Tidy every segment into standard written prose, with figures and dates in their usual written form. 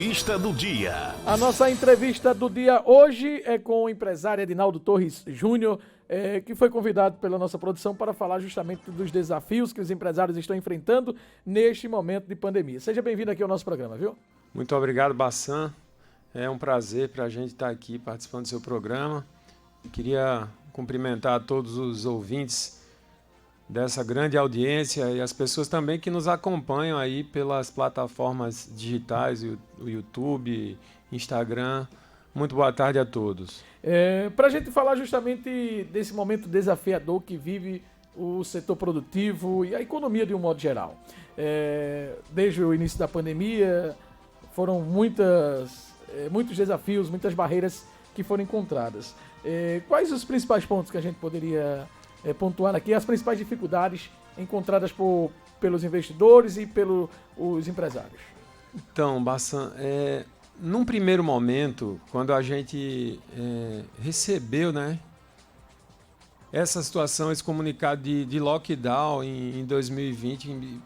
Entrevista do dia. A nossa entrevista do dia hoje é com o empresário Edinaldo Torres Júnior, que foi convidado pela nossa produção para falar justamente dos desafios que os empresários estão enfrentando neste momento de pandemia. Seja bem-vindo aqui ao nosso programa, viu? Muito obrigado, Bassan. É um prazer para a gente estar aqui participando do seu programa. Queria cumprimentar todos os ouvintes dessa grande audiência e as pessoas também que nos acompanham aí pelas plataformas digitais, o YouTube, Instagram. Muito boa tarde a todos. Para a gente falar justamente desse momento desafiador que vive o setor produtivo e a economia de um modo geral. Desde o início da pandemia, foram muitos desafios, muitas barreiras que foram encontradas. Quais os principais pontos que a gente poderia pontuar aqui, as principais dificuldades encontradas pelos investidores e pelos empresários? Então, Bassan, num primeiro momento, quando a gente recebeu, essa situação, esse comunicado de lockdown em 2020,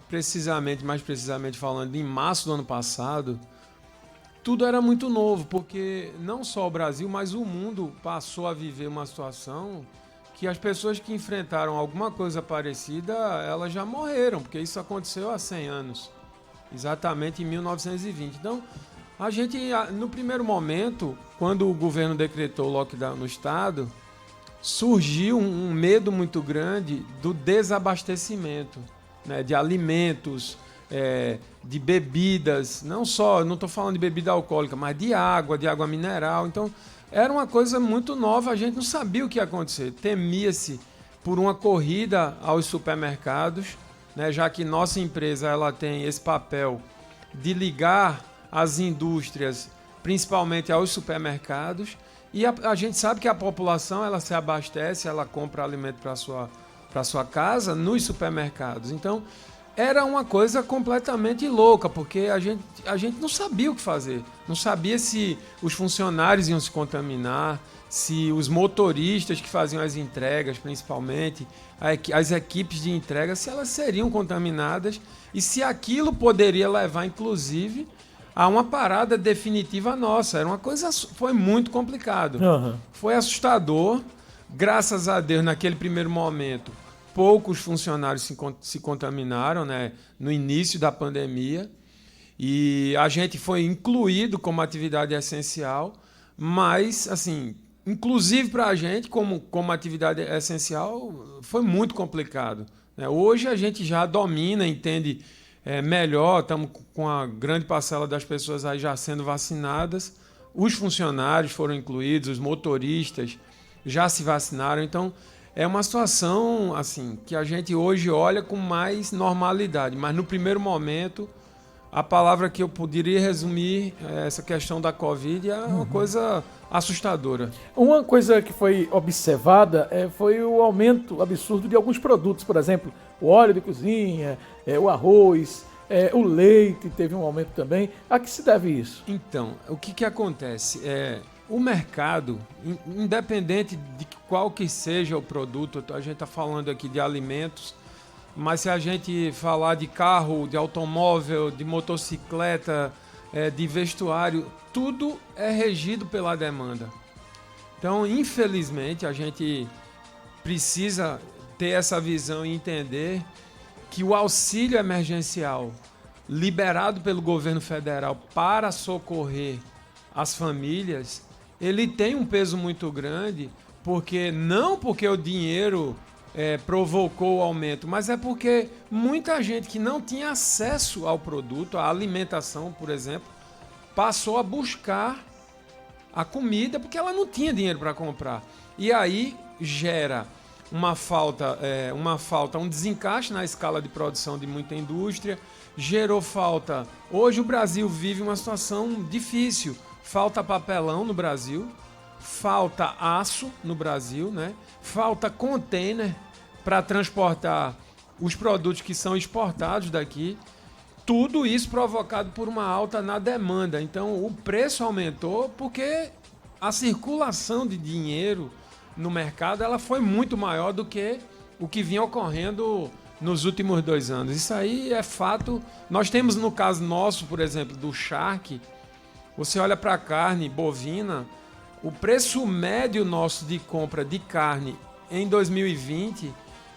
mais precisamente falando, em março do ano passado, tudo era muito novo, porque não só o Brasil, mas o mundo passou a viver uma situação que as pessoas que enfrentaram alguma coisa parecida, elas já morreram, porque isso aconteceu há 100 anos, exatamente em 1920. Então, a gente, no primeiro momento, quando o governo decretou o lockdown no estado, surgiu um medo muito grande do desabastecimento, de alimentos, de bebidas, não estou falando de bebida alcoólica, mas de água mineral. Então, era uma coisa muito nova, a gente não sabia o que ia acontecer. Temia-se por uma corrida aos supermercados, já que nossa empresa ela tem esse papel de ligar as indústrias, principalmente aos supermercados, e a gente sabe que a população ela se abastece, ela compra alimento para sua casa nos supermercados. Então, era uma coisa completamente louca, porque a gente não sabia o que fazer. Não sabia se os funcionários iam se contaminar, se os motoristas que faziam as entregas, principalmente, as equipes de entrega, se elas seriam contaminadas e se aquilo poderia levar, inclusive, a uma parada definitiva nossa. Era uma coisa, foi muito complicado. Uhum. Foi assustador. Graças a Deus, naquele primeiro momento, poucos funcionários se contaminaram, no início da pandemia, e a gente foi incluído como atividade essencial, mas, assim, inclusive para a gente, como atividade essencial, foi muito complicado. Hoje a gente já domina, entende melhor, estamos com a grande parcela das pessoas aí já sendo vacinadas, os funcionários foram incluídos, os motoristas já se vacinaram, então é uma situação assim que a gente hoje olha com mais normalidade, mas no primeiro momento a palavra que eu poderia resumir essa questão da Covid é uma coisa assustadora. Uma coisa que foi observada foi o aumento absurdo de alguns produtos, por exemplo, o óleo de cozinha, o arroz, o leite teve um aumento também. A que se deve isso? Então, o que acontece? O mercado, independente de qual que seja o produto, a gente está falando aqui de alimentos, mas se a gente falar de carro, de automóvel, de motocicleta, de vestuário, tudo é regido pela demanda. Então, infelizmente, a gente precisa ter essa visão e entender que o auxílio emergencial liberado pelo governo federal para socorrer as famílias, ele tem um peso muito grande, não porque o dinheiro provocou o aumento, mas é porque muita gente que não tinha acesso ao produto, à alimentação, por exemplo, passou a buscar a comida porque ela não tinha dinheiro para comprar. E aí gera uma falta, um desencaixe na escala de produção de muita indústria, gerou falta. Hoje o Brasil vive uma situação difícil. Falta papelão no Brasil, falta aço no Brasil, falta container para transportar os produtos que são exportados daqui. Tudo isso provocado por uma alta na demanda. Então o preço aumentou porque a circulação de dinheiro no mercado ela foi muito maior do que o que vinha ocorrendo nos últimos 2 anos. Isso aí é fato. Nós temos no caso nosso, por exemplo, do Shark, Você olha para a carne bovina, o preço médio nosso de compra de carne em 2020,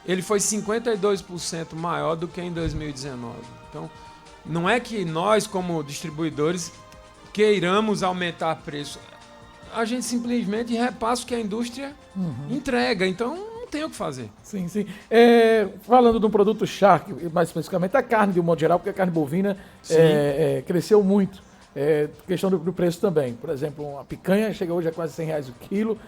ele foi 52% maior do que em 2019. Então, não é que nós, como distribuidores, queiramos aumentar preço. A gente simplesmente repassa o que a indústria entrega. Então, não tem o que fazer. Sim, sim. Falando de um produto Shark, mais especificamente a carne de um modo geral, porque a carne bovina cresceu muito. Questão do preço também. Por exemplo, a picanha chega hoje a quase R$100 o quilo.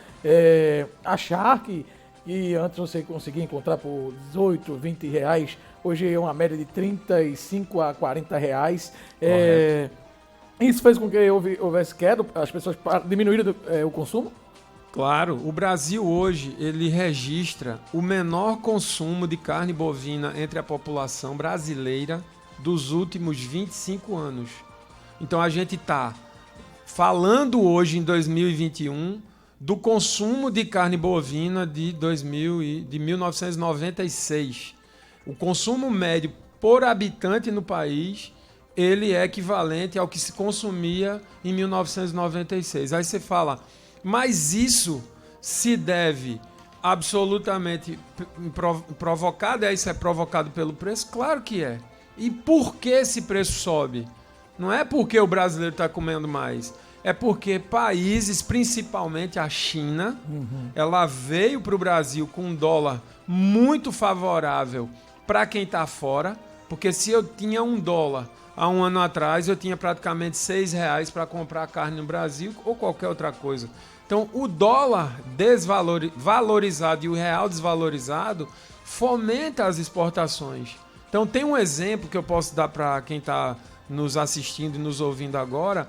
A Shark, que antes você conseguia encontrar por R$18, R$20, hoje é uma média de R$35 a R$40. Isso fez com que houvesse queda, as pessoas diminuíram o consumo? Claro, o Brasil hoje ele registra o menor consumo de carne bovina entre a população brasileira dos últimos 25 anos. Então a gente está falando hoje em 2021 do consumo de carne bovina de 1996. O consumo médio por habitante no país, ele é equivalente ao que se consumia em 1996. Aí você fala, mas isso se deve absolutamente provocado? Isso é provocado pelo preço? Claro que é. E por que esse preço sobe? Não é porque o brasileiro está comendo mais. É porque países, principalmente a China, ela veio para o Brasil com um dólar muito favorável para quem está fora. Porque se eu tinha $1 há um ano atrás, eu tinha praticamente R$6 para comprar carne no Brasil ou qualquer outra coisa. Então, o dólar valorizado e o real desvalorizado fomenta as exportações. Então, tem um exemplo que eu posso dar para quem está nos assistindo e nos ouvindo agora,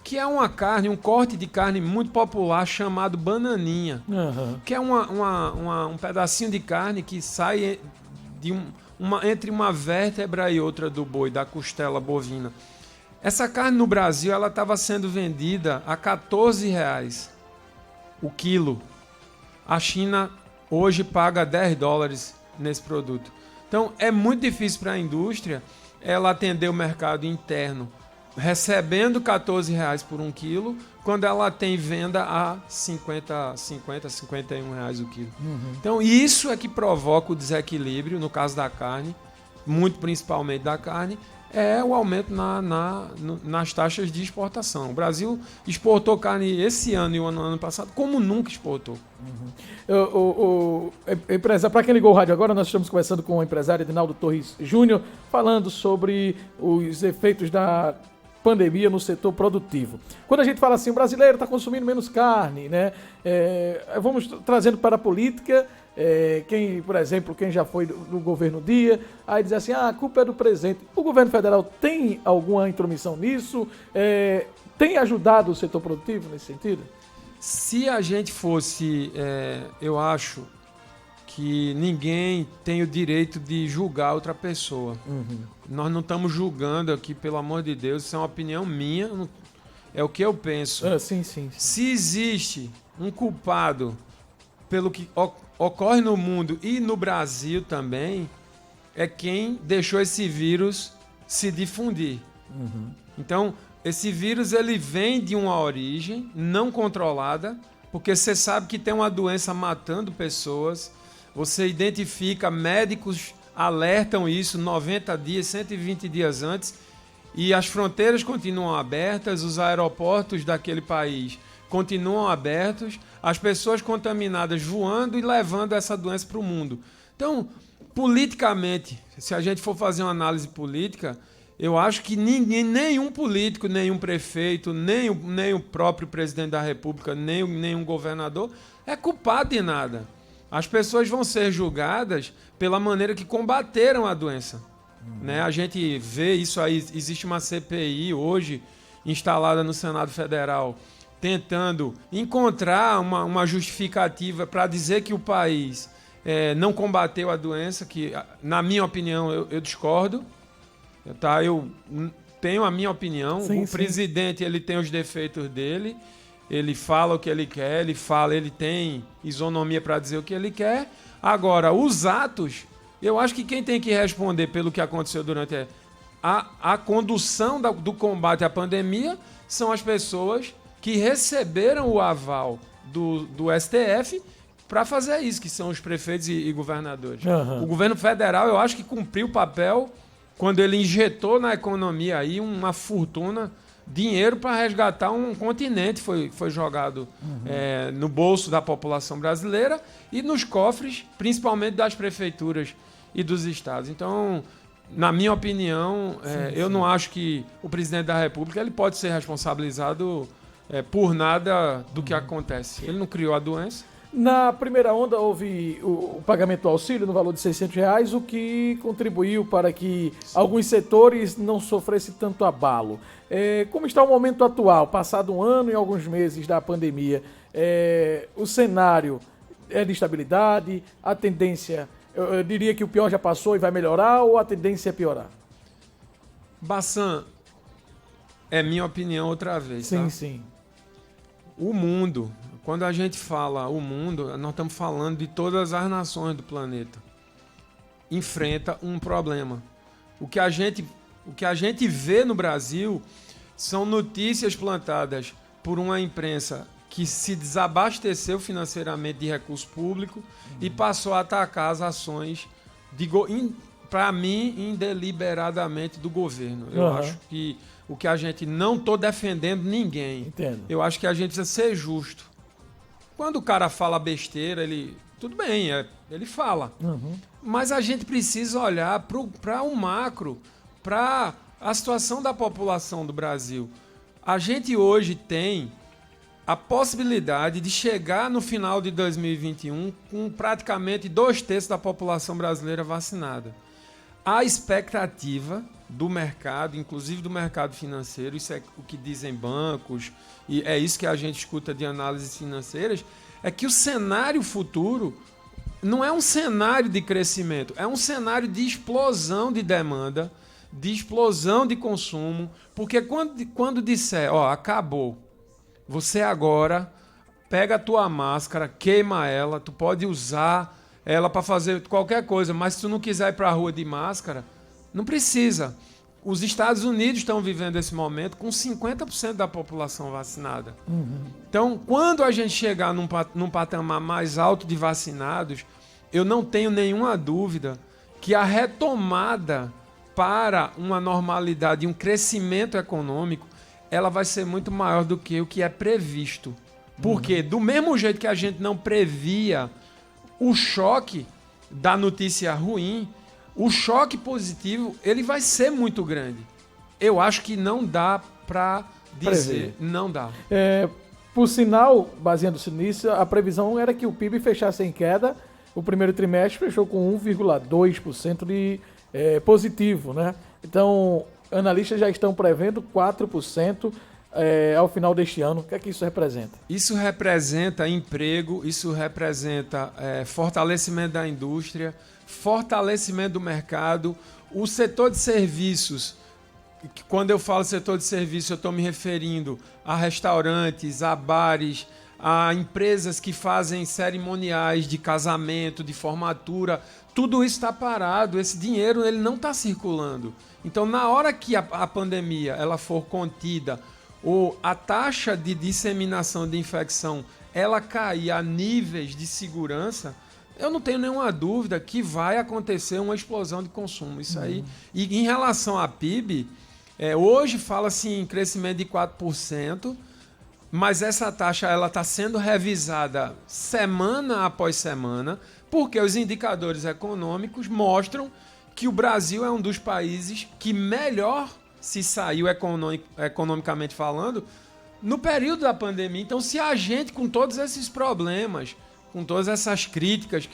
que é uma carne, um corte de carne muito popular chamado bananinha, que é um pedacinho de carne que sai entre uma vértebra e outra do boi, da costela bovina. Essa carne no Brasil ela estava sendo vendida a R$14 o quilo. A China hoje paga $10 nesse produto. Então é muito difícil para a indústria ela atender o mercado interno recebendo R$14 por um quilo, quando ela tem venda a R$51 o quilo. Então isso é que provoca o desequilíbrio, no caso da carne, muito principalmente da carne, é o aumento nas taxas de exportação. O Brasil exportou carne esse ano e o ano passado como nunca exportou. Para quem ligou o rádio agora, nós estamos conversando com o empresário Edinaldo Torres Júnior, falando sobre os efeitos da pandemia no setor produtivo. Quando a gente fala assim, o brasileiro está consumindo menos carne, né? Vamos trazendo para a política, por exemplo, quem já foi do governo Dia, aí diz assim, a culpa é do presidente. O governo federal tem alguma intromissão nisso? Tem ajudado o setor produtivo nesse sentido? Se a gente fosse, eu acho que ninguém tem o direito de julgar outra pessoa. Nós não estamos julgando aqui, pelo amor de Deus, isso é uma opinião minha, é o que eu penso. Sim. Se existe um culpado pelo que ocorre no mundo e no Brasil também, é quem deixou esse vírus se difundir. Então, esse vírus ele vem de uma origem não controlada, porque você sabe que tem uma doença matando pessoas, você identifica, médicos alertam isso 90 dias, 120 dias antes, e as fronteiras continuam abertas, os aeroportos daquele país continuam abertos, as pessoas contaminadas voando e levando essa doença para o mundo. Então, politicamente, se a gente for fazer uma análise política, eu acho que nenhum político, nenhum prefeito, nem o próprio presidente da República, nenhum governador é culpado de nada. As pessoas vão ser julgadas pela maneira que combateram a doença. Né? A gente vê isso aí, existe uma CPI hoje instalada no Senado Federal, tentando encontrar uma justificativa para dizer que o país não combateu a doença, que, na minha opinião, eu discordo. Tá? Eu tenho a minha opinião. O presidente ele tem os defeitos dele, ele fala o que ele quer, ele tem isonomia para dizer o que ele quer. Agora, os atos, eu acho que quem tem que responder pelo que aconteceu durante a condução do combate à pandemia são as pessoas que receberam o aval do STF para fazer isso, que são os prefeitos e governadores. Uhum. O governo federal, eu acho que cumpriu o papel quando ele injetou na economia aí uma fortuna, dinheiro para resgatar um continente, foi jogado no bolso da população brasileira e nos cofres, principalmente das prefeituras e dos estados. Então, na minha opinião, eu não acho que o presidente da República ele pode ser responsabilizado por nada do que acontece. Ele não criou a doença. Na primeira onda houve o pagamento do auxílio no valor de R$600, o que contribuiu para que alguns setores não sofressem tanto abalo. Como está o momento atual, passado um ano e alguns meses da pandemia, o cenário é de estabilidade, a tendência, eu diria que o pior já passou e vai melhorar, ou a tendência é piorar? Bassan, é minha opinião outra vez. Sim, tá? sim. O mundo, quando a gente fala o mundo, nós estamos falando de todas as nações do planeta. Enfrenta um problema. O que a gente vê no Brasil são notícias plantadas por uma imprensa que se desabasteceu financeiramente de recurso público e passou a atacar as ações, para mim, indeliberadamente do governo. Eu acho que o que a gente não estou defendendo ninguém. Entendo. Eu acho que a gente precisa ser justo. Quando o cara fala besteira, tudo bem, ele fala. Mas a gente precisa olhar para o macro, para a situação da população do Brasil. A gente hoje tem a possibilidade de chegar no final de 2021 com praticamente 2/3 da população brasileira vacinada. A expectativa do mercado, inclusive do mercado financeiro, isso é o que dizem bancos, e é isso que a gente escuta de análises financeiras, é que o cenário futuro não é um cenário de crescimento, é um cenário de explosão de demanda, de explosão de consumo, porque quando disser, acabou, você agora pega a tua máscara, queima ela, tu pode usar ela para fazer qualquer coisa, mas se tu não quiser ir para a rua de máscara, não precisa. Os Estados Unidos estão vivendo esse momento com 50% da população vacinada. Então, quando a gente chegar num patamar mais alto de vacinados, eu não tenho nenhuma dúvida que a retomada para uma normalidade e um crescimento econômico, ela vai ser muito maior do que o que é previsto. Porque, do mesmo jeito que a gente não previa o choque da notícia ruim, o choque positivo, ele vai ser muito grande. Eu acho que não dá para dizer. Não dá. Por sinal, baseando-se nisso, a previsão era que o PIB fechasse em queda. O primeiro trimestre fechou com 1,2% de positivo, né? Então, analistas já estão prevendo 4% ao final deste ano. O que é que isso representa? Isso representa emprego, isso representa fortalecimento da indústria, fortalecimento do mercado. O setor de serviços, quando eu falo setor de serviços, eu estou me referindo a restaurantes, a bares, a empresas que fazem cerimoniais de casamento, de formatura. Tudo isso está parado, esse dinheiro ele não está circulando. Então, na hora que a pandemia ela for contida, ou a taxa de disseminação de infecção ela cair a níveis de segurança, eu não tenho nenhuma dúvida que vai acontecer uma explosão de consumo. Isso aí. E em relação à PIB, hoje fala-se em crescimento de 4%, mas essa taxa está sendo revisada semana após semana, porque os indicadores econômicos mostram que o Brasil é um dos países que melhor se saiu economicamente falando no período da pandemia. Então, se a gente, com todos esses problemas, com todas essas críticas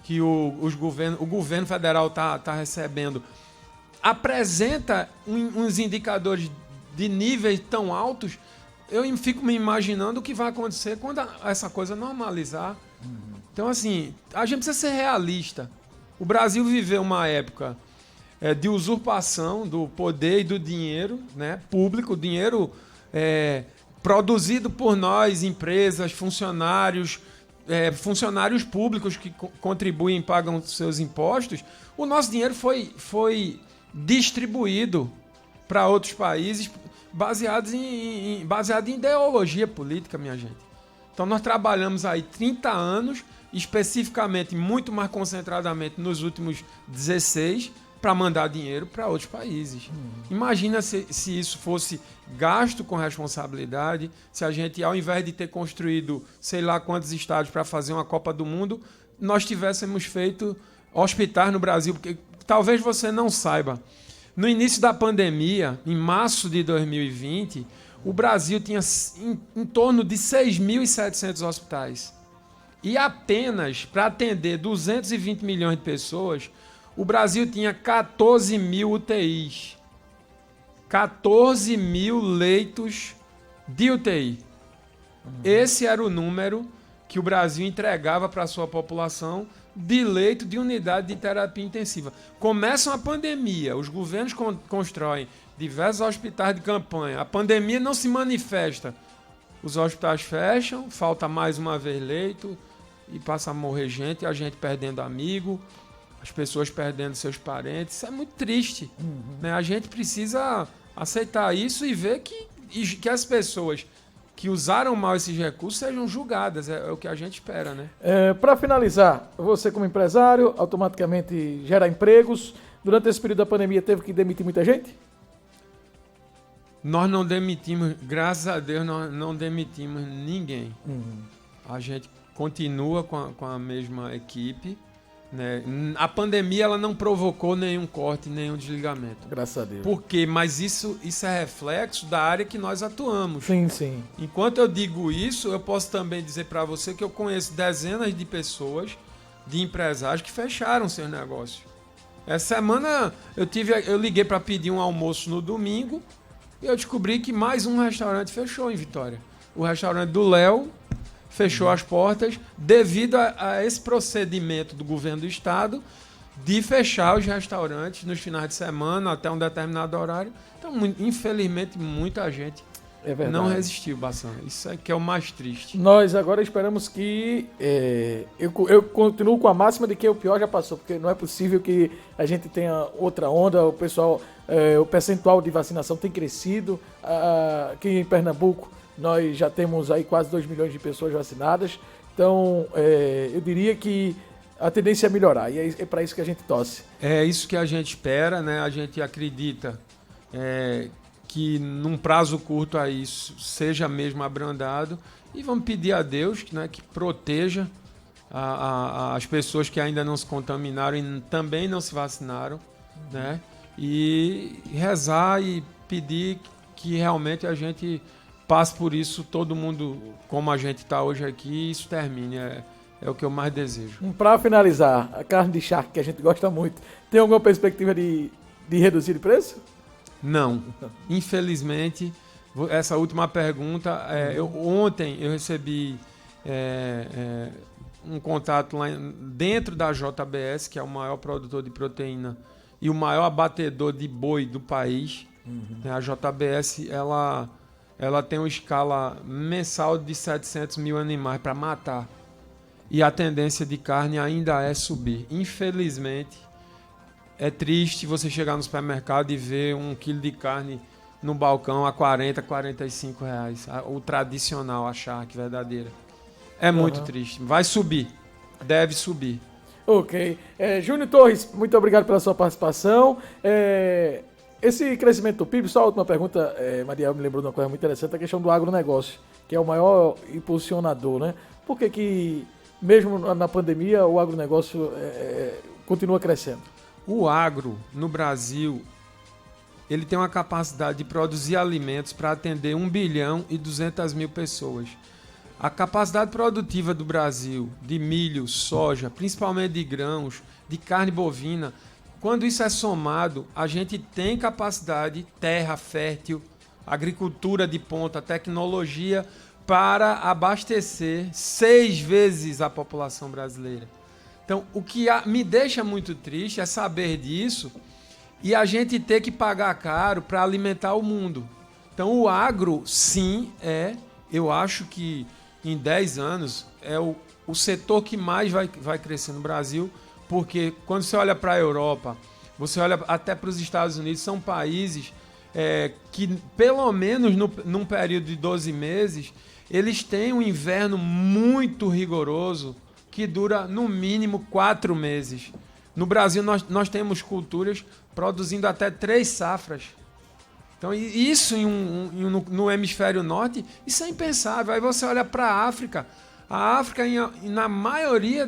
que o governo federal está recebendo, apresenta uns indicadores de níveis tão altos, eu fico me imaginando o que vai acontecer quando essa coisa normalizar. Então, assim, a gente precisa ser realista. O Brasil viveu uma época de usurpação do poder e do dinheiro, né, público, dinheiro produzido por nós, empresas, funcionários públicos que contribuem e pagam seus impostos. O nosso dinheiro foi distribuído para outros países baseado em ideologia política, minha gente. Então nós trabalhamos aí 30 anos, especificamente, muito mais concentradamente nos últimos 16, para mandar dinheiro para outros países. Imagina se isso fosse gasto com responsabilidade, se a gente, ao invés de ter construído sei lá quantos estádios para fazer uma Copa do Mundo, nós tivéssemos feito hospitais no Brasil, porque talvez você não saiba. No início da pandemia, em março de 2020, o Brasil tinha em torno de 6.700 hospitais. E apenas para atender 220 milhões de pessoas, o Brasil tinha 14 mil UTIs. 14 mil leitos de UTI. Esse era o número que o Brasil entregava para a sua população de leito de unidade de terapia intensiva. Começa uma pandemia, os governos constroem diversos hospitais de campanha, a pandemia não se manifesta, os hospitais fecham, falta mais uma vez leito e passa a morrer gente, a gente perdendo amigo, as pessoas perdendo seus parentes. Isso é muito triste. Né? A gente precisa aceitar isso e ver que as pessoas que usaram mal esses recursos sejam julgadas. É o que a gente espera, né? Para finalizar, você como empresário automaticamente gera empregos. Durante esse período da pandemia teve que demitir muita gente? Nós não demitimos, graças a Deus, nós não demitimos ninguém. A gente continua com a mesma equipe. Né? A pandemia ela não provocou nenhum corte, nenhum desligamento. Graças a Deus. Por quê? Mas isso é reflexo da área que nós atuamos. Sim, sim. Enquanto eu digo isso, eu posso também dizer para você que eu conheço dezenas de pessoas, de empresários que fecharam seus negócios. Essa semana eu liguei para pedir um almoço no domingo e eu descobri que mais um restaurante fechou em Vitória. O restaurante do Léo fechou as portas devido a esse procedimento do governo do estado de fechar os restaurantes nos finais de semana até um determinado horário. Então, infelizmente, muita gente não resistiu, Bassam. Isso é que é o mais triste. Nós agora esperamos que... eu continuo com a máxima de que o pior já passou, porque não é possível que a gente tenha outra onda. O pessoal, o percentual de vacinação tem crescido. Aqui em Pernambuco, nós já temos aí quase 2 milhões de pessoas vacinadas. Então, eu diria que a tendência é melhorar. E é para isso que a gente torce. É isso que a gente espera, né? A gente acredita que num prazo curto a isso seja mesmo abrandado. E vamos pedir a Deus, né, que proteja as pessoas que ainda não se contaminaram e também não se vacinaram. Né? E rezar e pedir que realmente a gente passe por isso, todo mundo como a gente está hoje aqui, e isso termine. É o que eu mais desejo. Para finalizar, a carne de charque, que a gente gosta muito, tem alguma perspectiva de reduzir de preço? Não. Infelizmente, essa última pergunta, ontem eu recebi um contato lá dentro da JBS, que é o maior produtor de proteína e o maior abatedor de boi do país. A JBS, ela tem uma escala mensal de 700 mil animais para matar. E a tendência de carne ainda é subir. Infelizmente, é triste você chegar no supermercado e ver 1 quilo de carne no balcão a 40, 45 reais. O tradicional, a charque verdadeira. É muito triste. Vai subir. Deve subir. Ok. Júnior Torres, muito obrigado pela sua participação. Esse crescimento do PIB, só a última pergunta, Mariel me lembrou de uma coisa muito interessante, a questão do agronegócio, que é o maior impulsionador, né? Por que mesmo na pandemia, o agronegócio continua crescendo? O agro, no Brasil, ele tem uma capacidade de produzir alimentos para atender 1 bilhão e 200 mil pessoas. A capacidade produtiva do Brasil de milho, soja, principalmente de grãos, de carne bovina, quando isso é somado, a gente tem capacidade, terra fértil, agricultura de ponta, tecnologia para abastecer 6 vezes a população brasileira. Então, o que me deixa muito triste é saber disso e a gente ter que pagar caro para alimentar o mundo. Então, o agro, sim, eu acho que em 10 anos é o setor que mais vai crescer no Brasil, porque quando você olha para a Europa, Você olha até para os Estados Unidos, são países que, pelo menos num período de 12 meses, eles têm um inverno muito rigoroso que dura, no mínimo, 4 meses. No Brasil, nós temos culturas produzindo até 3 safras. Então, isso no hemisfério norte, isso é impensável. Aí você olha para a África, na maioria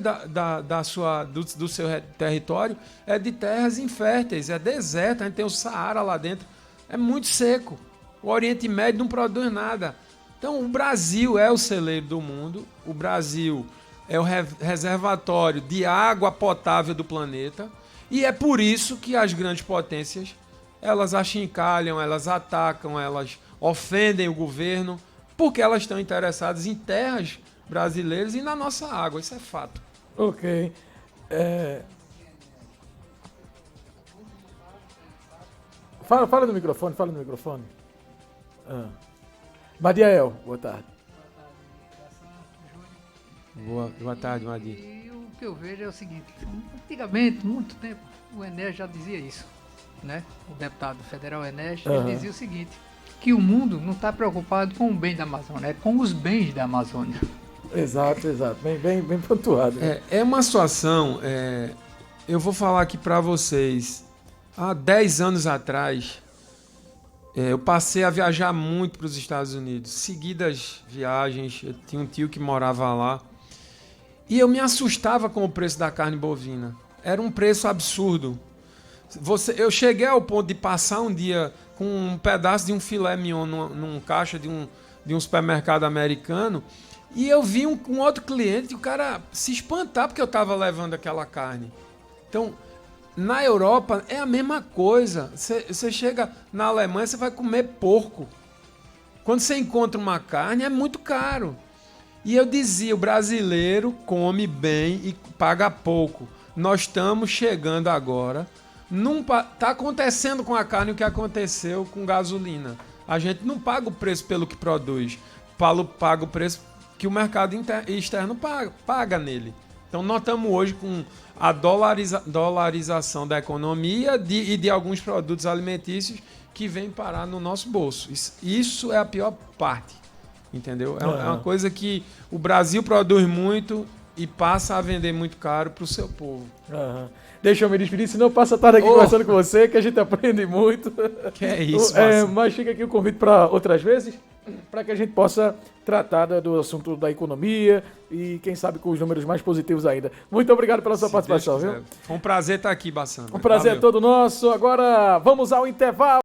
do seu território, é de terras inférteis, é deserto, a gente tem o Saara lá dentro, é muito seco. O Oriente Médio não produz nada. Então, o Brasil é o celeiro do mundo, o Brasil é o reservatório de água potável do planeta, e é por isso que as grandes potências, elas achincalham, elas atacam, elas ofendem o governo, porque elas estão interessadas em terras brasileiras e na nossa água, isso é fato. Ok. Fala no microfone, Madiel, boa tarde. Boa tarde, Madi. E o que eu vejo é o seguinte, antigamente, muito tempo, o Enéas já dizia isso, né? O deputado federal Enéas, ele dizia o seguinte, que o mundo não está preocupado com o bem da Amazônia, é com os bens da Amazônia. Exato. Bem pontuado. Né? É uma situação, eu vou falar aqui para vocês, há 10 anos atrás, eu passei a viajar muito para os Estados Unidos, seguidas viagens, eu tinha um tio que morava lá, e eu me assustava com o preço da carne bovina. Era um preço absurdo. Eu cheguei ao ponto de passar um dia com um pedaço de um filé mignon num caixa de um supermercado americano, e eu vi um outro cliente, o cara se espantar porque eu estava levando aquela carne. Então, na Europa é a mesma coisa. Você chega na Alemanha, você vai comer porco. Quando você encontra uma carne, é muito caro. E eu dizia, o brasileiro come bem e paga pouco. Nós estamos chegando agora. Está acontecendo com a carne o que aconteceu com gasolina. A gente não paga o preço pelo que produz. Paga o preço que o mercado externo paga nele. Então nós estamos hoje com a dolarização da economia e de alguns produtos alimentícios que vêm parar no nosso bolso. Isso é a pior parte, entendeu? É uma coisa que o Brasil produz muito e passa a vender muito caro para o seu povo. Deixa eu me despedir, senão eu passo a tarde aqui conversando com você, que a gente aprende muito. Que é isso, mas fica aqui o convite para outras vezes, para que a gente possa tratar do assunto da economia e, quem sabe, com os números mais positivos ainda. Muito obrigado pela sua participação, viu? Foi um prazer estar aqui, Bassano. Um prazer todo nosso. Agora vamos ao intervalo.